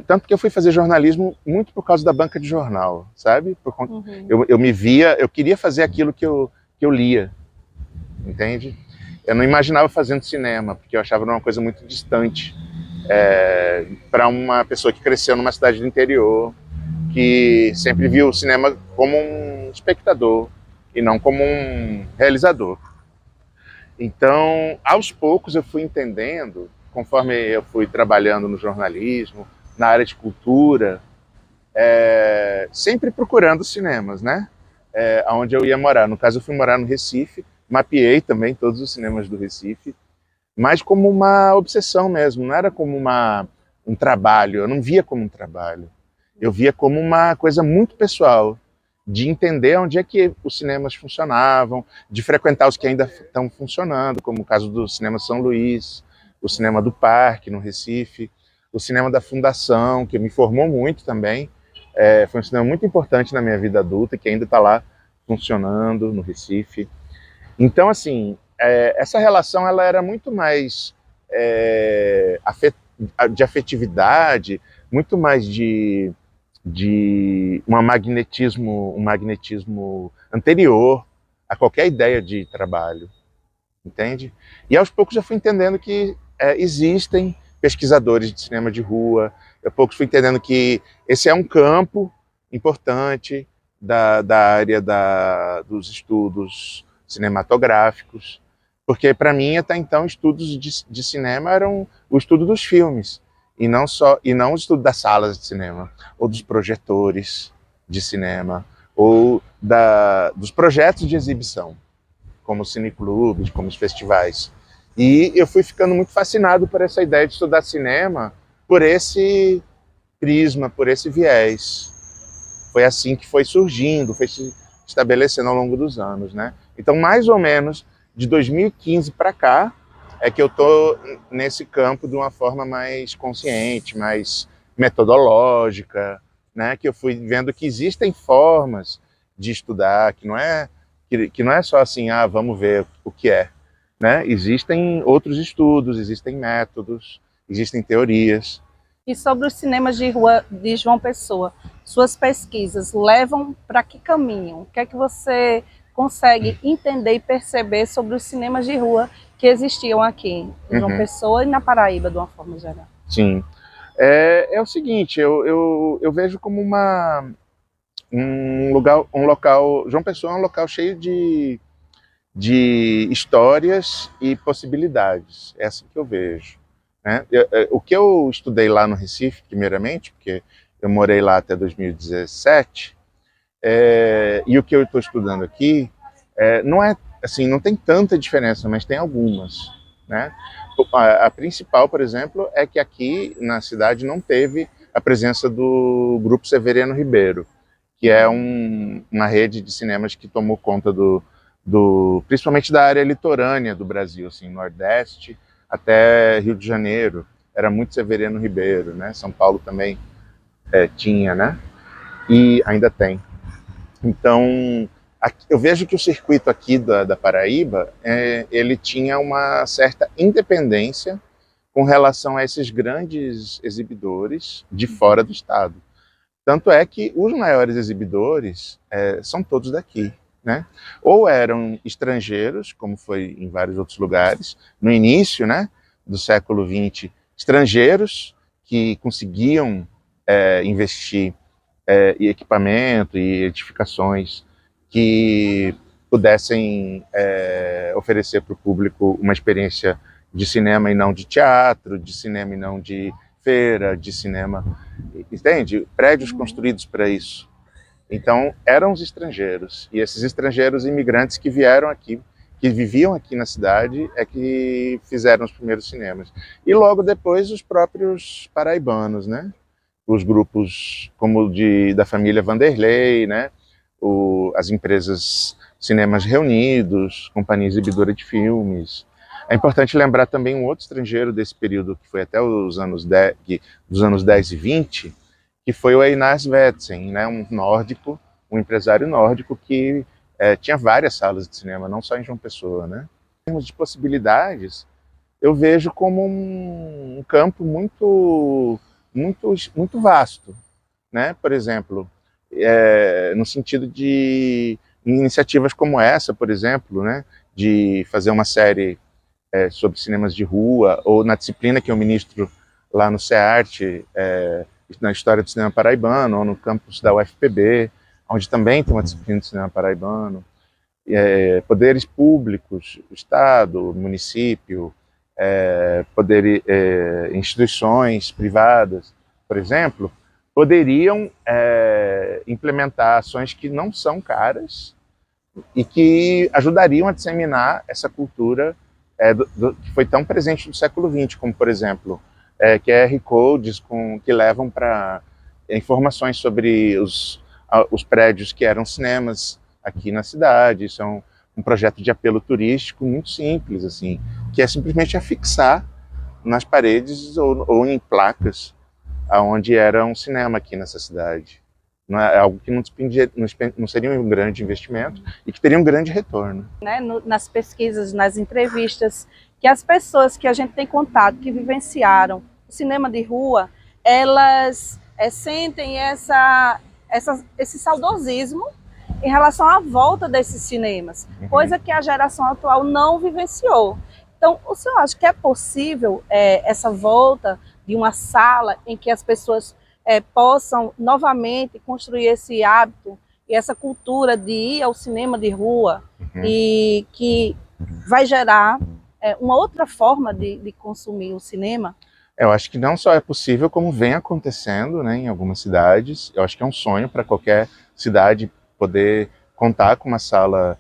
tanto que eu fui fazer jornalismo muito por causa da banca de jornal, sabe? Eu me via, eu queria fazer aquilo que eu lia, entende? Eu não imaginava fazendo cinema, porque eu achava uma coisa muito distante para uma pessoa que cresceu numa cidade do interior, que sempre viu o cinema como um espectador e não como um realizador. Então, aos poucos eu fui entendendo, conforme eu fui trabalhando no jornalismo, na área de cultura, sempre procurando cinemas, né? Onde eu ia morar. No caso, eu fui morar no Recife, mapeei também todos os cinemas do Recife, mas como uma obsessão mesmo, não era como um trabalho, eu não via como um trabalho. Eu via como uma coisa muito pessoal, de entender onde é que os cinemas funcionavam, de frequentar os que ainda estão funcionando, como o caso do Cinema São Luís, o Cinema do Parque, no Recife, o Cinema da Fundação, que me formou muito também. Foi um cinema muito importante na minha vida adulta, que ainda está lá funcionando no Recife. Então, assim, essa relação ela era muito mais de afetividade, muito mais de um magnetismo anterior a qualquer ideia de trabalho, entende? E aos poucos eu fui entendendo que existem pesquisadores de cinema de rua, aos poucos fui entendendo que esse é um campo importante da área dos estudos cinematográficos, porque para mim até então estudos de cinema eram o estudo dos filmes e não o estudo das salas de cinema ou dos projetores de cinema ou dos projetos de exibição, como os cineclubes, como os festivais. E eu fui ficando muito fascinado por essa ideia de estudar cinema por esse prisma, por esse viés. Foi assim que foi surgindo, foi se estabelecendo ao longo dos anos, né? Então, mais ou menos de 2015 para cá, é que eu estou nesse campo de uma forma mais consciente, mais metodológica, né? Que eu fui vendo que existem formas de estudar, que não é só assim, vamos ver o que é, né? Existem outros estudos, existem métodos, existem teorias. E sobre os cinemas de rua de João Pessoa, suas pesquisas levam para que caminho? O que é que você consegue entender e perceber sobre os cinemas de rua que existiam aqui em João Pessoa e na Paraíba, de uma forma geral? Sim. É o seguinte, eu vejo como um local... João Pessoa é um local cheio de histórias e possibilidades. É assim que eu vejo. Né? O que eu estudei lá no Recife, primeiramente, porque eu morei lá até 2017, e o que eu estou estudando aqui, não é assim, não tem tanta diferença, mas tem algumas, né? A principal, por exemplo, é que aqui na cidade não teve a presença do Grupo Severino Ribeiro, que é uma rede de cinemas que tomou conta principalmente da área litorânea do Brasil, assim, Nordeste até Rio de Janeiro. Era muito Severino Ribeiro, né? São Paulo também tinha, né? E ainda tem. Então, eu vejo que o circuito aqui da Paraíba, ele tinha uma certa independência com relação a esses grandes exibidores de fora do estado. Tanto é que os maiores exibidores são todos daqui, né? Ou eram estrangeiros, como foi em vários outros lugares, no início, né, do século XX, estrangeiros que conseguiam investir em equipamento e edificações que pudessem oferecer para o público uma experiência de cinema e não de teatro, de cinema e não de feira, de cinema, entende? Prédios construídos para isso. Então, eram os estrangeiros, e esses estrangeiros imigrantes que vieram aqui, que viviam aqui na cidade, que fizeram os primeiros cinemas. E logo depois os próprios paraibanos, né? Os grupos como da família Vanderlei, né? As empresas Cinemas Reunidos, Companhia Exibidora de Filmes. É importante lembrar também um outro estrangeiro desse período, que foi até os anos 10 e 20, que foi o Einar Svetsen, né, um nórdico, um empresário nórdico que tinha várias salas de cinema, não só em João Pessoa, né? Em termos de possibilidades, eu vejo como um campo muito vasto, né? Por exemplo, no sentido de iniciativas como essa, por exemplo, né, de fazer uma série sobre cinemas de rua, ou na disciplina que eu ministro lá no CEART, na História do Cinema Paraibano, ou no campus da UFPB, onde também tem uma disciplina de cinema paraibano. Poderes públicos, Estado, município, instituições privadas, por exemplo, poderiam implementar ações que não são caras e que ajudariam a disseminar essa cultura que foi tão presente no século XX, como, por exemplo, QR Codes que levam para informações sobre os prédios que eram cinemas aqui na cidade. Isso é um projeto de apelo turístico muito simples, assim, que é simplesmente afixar nas paredes ou em placas aonde era um cinema aqui nessa cidade. Não é algo que não seria um grande investimento e que teria um grande retorno. Né, nas pesquisas, nas entrevistas, que as pessoas que a gente tem contato, que vivenciaram o cinema de rua, elas sentem esse saudosismo em relação à volta desses cinemas, coisa que a geração atual não vivenciou. Então, o senhor acha que é possível essa volta de uma sala em que as pessoas possam novamente construir esse hábito e essa cultura de ir ao cinema de rua, e que vai gerar uma outra forma de consumir o cinema? Eu acho que não só é possível, como vem acontecendo, né, em algumas cidades. Eu acho que é um sonho para qualquer cidade poder contar com uma sala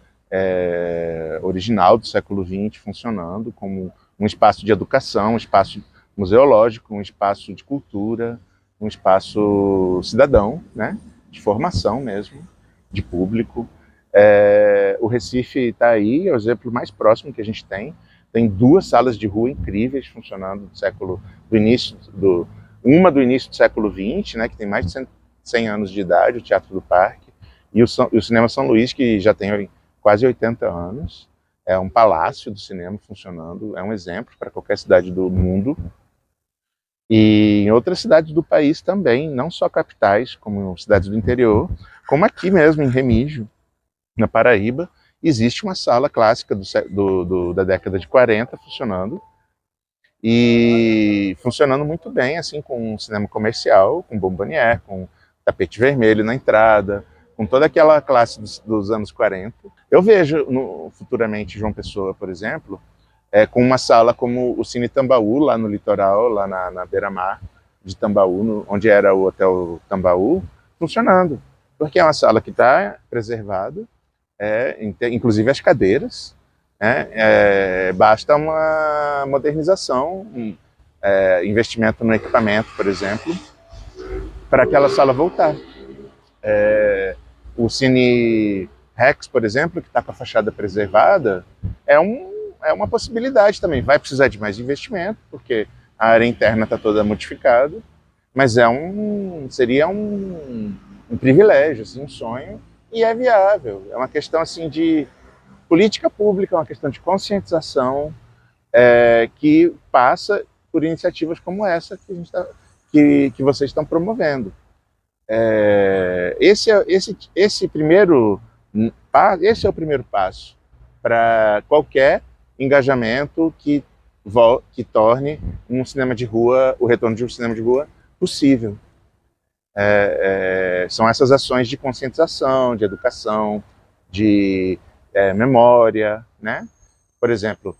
original do século XX funcionando como um espaço de educação, um espaço museológico, um espaço de cultura, um espaço cidadão, né, de formação mesmo, de público. O Recife está aí, é o exemplo mais próximo que a gente tem. Tem 2 salas de rua incríveis funcionando uma do início do século XX, né, que tem mais de 100 anos de idade, o Teatro do Parque, e o Cinema São Luís, que já tem quase 80 anos. É um palácio do cinema funcionando, é um exemplo para qualquer cidade do mundo. E em outras cidades do país também, não só capitais, como cidades do interior, como aqui mesmo em Remígio, na Paraíba, existe uma sala clássica da década de 40 funcionando, e funcionando muito bem, assim, com um cinema comercial, com bombonier, com tapete vermelho na entrada, com toda aquela classe dos anos 40. Eu vejo futuramente João Pessoa, por exemplo, com uma sala como o Cine Tambaú, lá no litoral, lá na beira-mar de Tambaú, onde era o Hotel Tambaú, funcionando. Porque é uma sala que está preservada, inclusive as cadeiras, né? Basta uma modernização, investimento no equipamento, por exemplo, para aquela sala voltar. O Cine Rex, por exemplo, que está com a fachada preservada, é uma possibilidade também. Vai precisar de mais investimento, porque a área interna está toda modificada, mas seria um privilégio, assim, um sonho, e é viável. É uma questão assim, de política pública, é uma questão de conscientização, que passa por iniciativas como essa que vocês estão promovendo. Esse é o primeiro passo para qualquer engajamento que torne um cinema de rua, o retorno de um cinema de rua possível. São essas ações de conscientização, de educação, de memória, né? Por exemplo,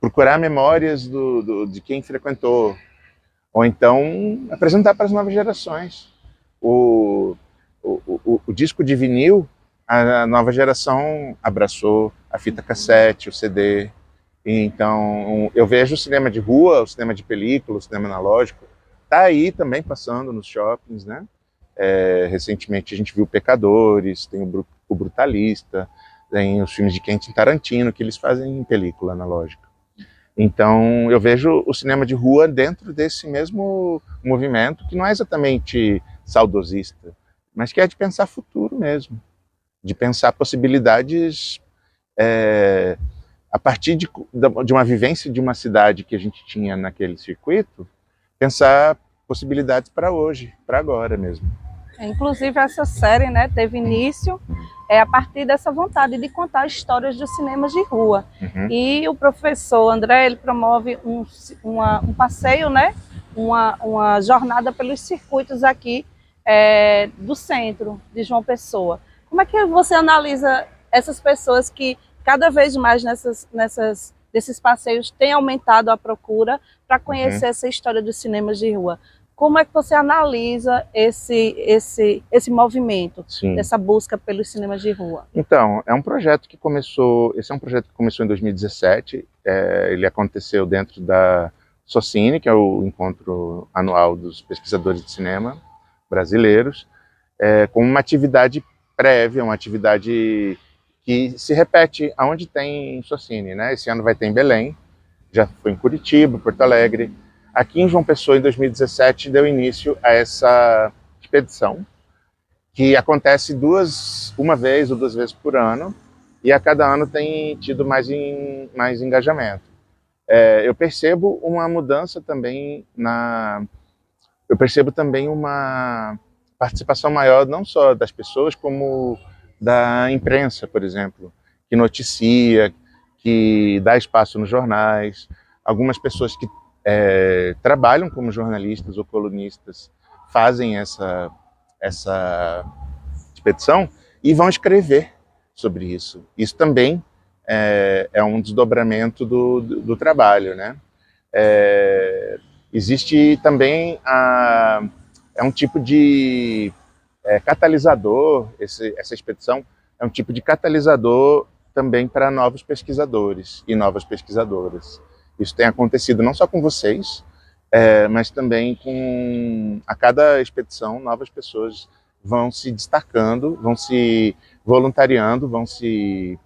procurar memórias de quem frequentou, ou então apresentar para as novas gerações. O disco de vinil, a nova geração abraçou, a fita cassete, o CD. Então, eu vejo o cinema de rua, o cinema de película, o cinema analógico, tá aí também passando nos shoppings, né? Recentemente a gente viu Pecadores, tem o Brutalista, tem os filmes de Quentin Tarantino, que eles fazem em película analógica. Então, eu vejo o cinema de rua dentro desse mesmo movimento, que não é exatamente saudosista, mas que é de pensar futuro mesmo, de pensar possibilidades a partir de uma vivência de uma cidade que a gente tinha naquele circuito, pensar possibilidades para hoje, para agora mesmo. Inclusive essa série, né, teve início a partir dessa vontade de contar histórias dos cinemas de rua. Uhum. E o professor André, ele promove um passeio, né, uma jornada pelos circuitos aqui do centro de João Pessoa. Como é que você analisa essas pessoas que cada vez mais desses passeios têm aumentado a procura para conhecer essa história dos cinemas de rua? Como é que você analisa esse movimento, Sim, dessa busca pelos cinemas de rua? Então, esse é um projeto que começou em 2017, ele aconteceu dentro da Socine, que é o encontro anual dos pesquisadores de cinema brasileiros, com uma atividade prévia, uma atividade que se repete aonde tem Socine, né? Esse ano vai ter em Belém, já foi em Curitiba, Porto Alegre. Aqui em João Pessoa, em 2017, deu início a essa expedição, que acontece uma vez ou duas vezes por ano, e a cada ano tem tido mais engajamento. Eu percebo uma mudança também eu percebo também uma participação maior, não só das pessoas, como da imprensa, por exemplo, que noticia, que dá espaço nos jornais. Algumas pessoas que trabalham como jornalistas ou colunistas fazem essa expedição e vão escrever sobre isso. Isso também é um desdobramento do trabalho, né? Existe também um tipo de catalisador, essa expedição é um tipo de catalisador também para novos pesquisadores e novas pesquisadoras. Isso tem acontecido não só com vocês, mas também a cada expedição, novas pessoas vão se destacando, vão se voluntariando, vão se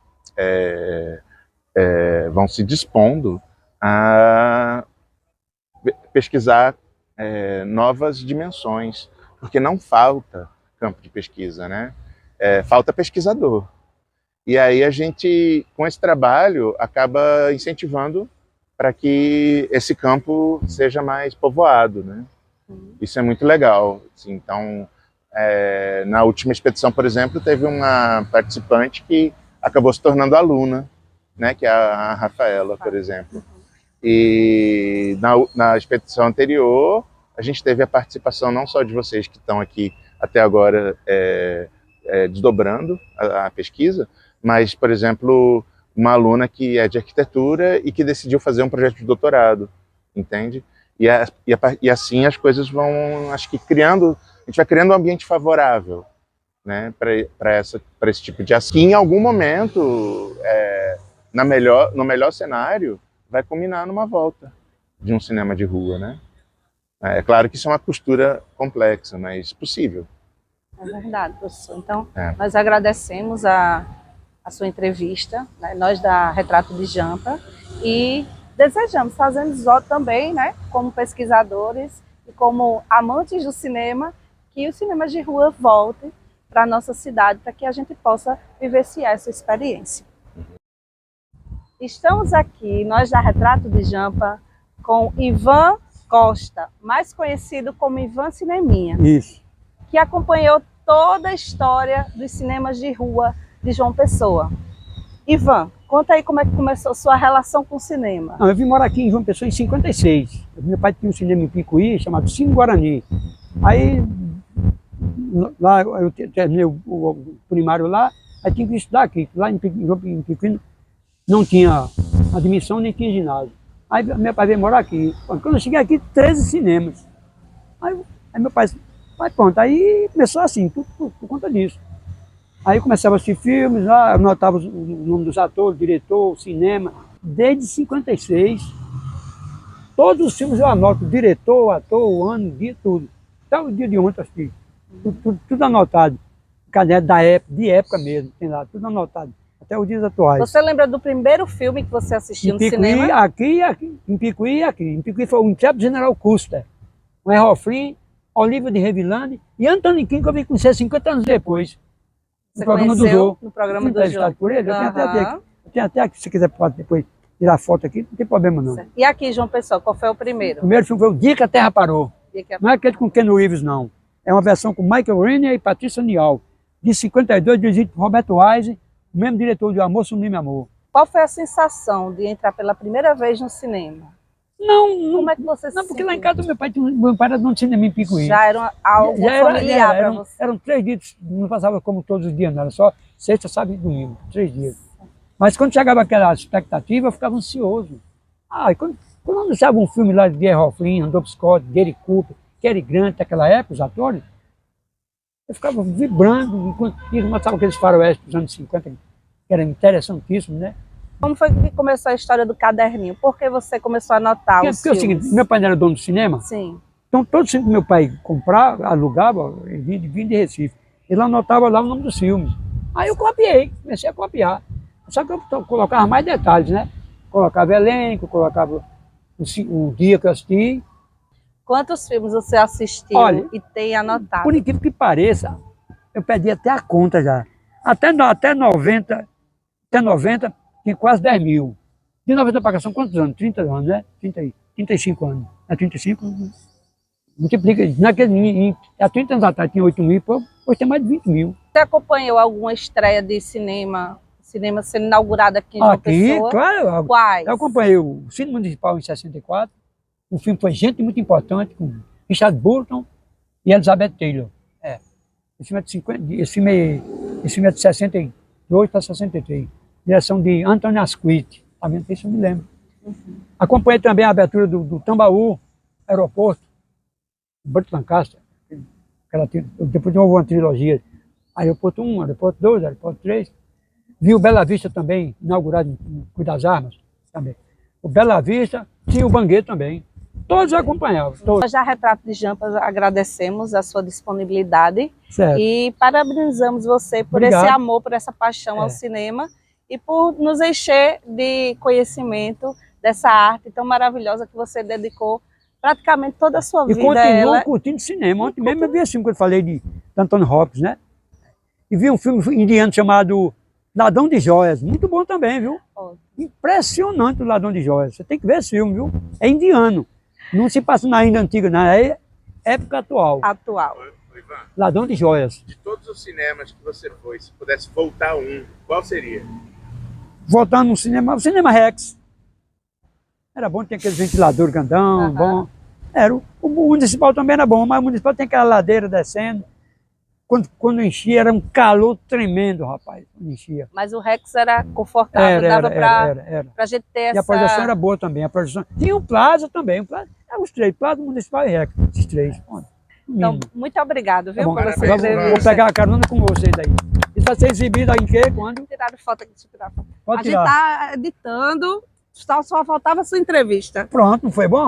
dispondo a pesquisar novas dimensões, porque não falta campo de pesquisa, né? Falta pesquisador. E aí a gente, com esse trabalho, acaba incentivando para que esse campo seja mais povoado, né? Isso é muito legal. Assim, então, na última expedição, por exemplo, teve uma participante que acabou se tornando aluna, né? Que é a Rafaela, por exemplo. E na expedição anterior, a gente teve a participação não só de vocês que estão aqui até agora desdobrando a pesquisa, mas, por exemplo, uma aluna que é de arquitetura e que decidiu fazer um projeto de doutorado, entende? E assim as coisas vão, acho que a gente vai criando um ambiente favorável, né, para esse tipo de ação. Que em algum momento, no melhor cenário, vai culminar numa volta de um cinema de rua, né? É claro que isso é uma costura complexa, mas possível. É verdade, professor. Então, nós agradecemos a sua entrevista, né? Nós da Retrato de Jampa, e desejamos, fazemos voto também, né, como pesquisadores e como amantes do cinema, que os cinemas de rua voltem para a nossa cidade, para que a gente possa vivenciar essa experiência. Estamos aqui, nós da Retrato de Jampa, com Ivan Costa, mais conhecido como Ivan Cineminha. Isso. Que acompanhou toda a história dos cinemas de rua de João Pessoa. Ivan, conta aí como é que começou a sua relação com o cinema. Não, eu vim morar aqui em João Pessoa em 56. Meu pai tinha um cinema em Picuí chamado Cine Guarani. Aí, lá eu terminei o primário lá, aí tinha que estudar aqui. Lá em Picuí não tinha admissão nem tinha ginásio. Aí meu pai veio morar aqui. Quando eu cheguei aqui, 13 cinemas. Aí meu pai, pronto, aí começou assim, tudo por conta disso. Aí eu começava a assistir filmes, lá, anotava o nome dos atores, diretor, cinema. Desde 56, todos os filmes eu anoto, diretor, ator, o ano, o dia, tudo. Até o dia de ontem eu assisti. Tudo anotado. Caderno da época, de época mesmo, tem lá, tudo anotado. Até os dias atuais. Você lembra do primeiro filme que você assistiu no cinema? Aqui, em Picuí e aqui. Em Picuí foi o Intrépid General Custer, o Errol Flynn, Olívio de Havilland e Anthony Quinn, que eu vim conhecer 50 anos depois. Você conheceu no programa do Jô? Por ele, eu tenho até aqui, se você quiser pode depois tirar foto aqui, não tem problema não. E aqui, João Pessoa, qual foi o primeiro? O primeiro filme foi O Dia que a Terra Parou. Não é aquele com Ken Reeves, não. É uma versão com Michael Renner e Patrícia Nial, de 52, dirigido por Roberto Wise, o mesmo diretor de O Amor Sublime Amor. Qual foi a sensação de entrar pela primeira vez no cinema? Como é que você se sentiu? Porque lá em casa meu pai era dono de cinema em Picuí. Já era algo familiar para você? Eram 3 dias, não passava como todos os dias, não. Era só sexta, sábado e domingo, 3 dias. Mas quando chegava aquela expectativa, eu ficava ansioso. Quando anunciava um filme lá de Errol Flynn, Randolph Scott, Gary Cooper, Cary Grant, naquela época, os atores, eu ficava vibrando, e mostrava aqueles faroestes dos anos 50, que era interessantíssimo, né? Como foi que começou a história do caderninho? Por que você começou a anotar os filmes? Porque é o seguinte, meu pai não era dono do cinema. Sim. Então todos os filmes que meu pai comprava, alugava, ele vinha de Recife. Ele anotava lá o nome dos filmes. Aí eu copiei, comecei a copiar. Só que eu colocava mais detalhes, né? Colocava elenco, colocava o dia que eu assisti. Quantos filmes você assistiu? Olha, e tem anotado? Por incrível que pareça, eu perdi até a conta já. Até 90, tinha quase 10 mil. De 90 para cá são quantos anos? 30 anos, né? 35 anos. É 35? Multiplica. Há 30 anos atrás tinha 8 mil, hoje tem mais de 20 mil. Você acompanhou alguma estreia de cinema sendo inaugurado aqui em João Pessoa? Aqui, claro. Quais? Eu acompanhei o Cine Municipal em 64. O filme foi Gente Muito Importante, com Richard Burton e Elizabeth Taylor. Esse filme é de 62 para 63. Direção de Anthony Asquith. Também isso eu me lembro. Acompanhei também a abertura do Tambaú, aeroporto, Burt Lancaster. Depois houve uma trilogia. Aeroporto 1, Aeroporto 2, Aeroporto 3. Vi o Bela Vista também, inaugurado em Cuidar das Armas. Também. O Bela Vista, tinha o Bangueto também. Todos acompanhavam. Nós da Retrato de Jampa agradecemos a sua disponibilidade. Certo. E parabenizamos você por Obrigado. esse amor, por essa paixão ao cinema e por nos encher de conhecimento dessa arte tão maravilhosa que você dedicou praticamente toda a sua vida. E continuo curtindo cinema. Ontem mesmo eu vi esse filme que eu falei de Anthony Hopkins, né? E vi um filme indiano chamado Ladrão de Joias. Muito bom também, viu? Impressionante o Ladrão de Joias. Você tem que ver esse filme, viu? É indiano. Não se passa na Índia antiga, não. É época atual. Atual. Ivan, Ladrão de Joias. de todos os cinemas que você foi, se pudesse voltar um, qual seria? Voltando no cinema, o Cinema Rex. Era bom, tinha aquele ventilador grandão, bom. O municipal também era bom, mas o municipal tem aquela ladeira descendo. Quando enchia, era um calor tremendo, rapaz, quando enchia. Mas o Rex era confortável, dava pra gente ter essa... E a projeção era boa também, a projeção. Tinha o Plaza também, os três, Plaza, Municipal e Rex, esses três. Então, muito obrigado, viu, Tá bom, por essa vou entrevista. pegar a carona com vocês aí. Isso vai ser exibido aí em quê? Quando? Tiraram foto aqui, deixa eu tirar foto. Pode A gente tirar. tá editando, só faltava a sua entrevista. Pronto, não foi bom?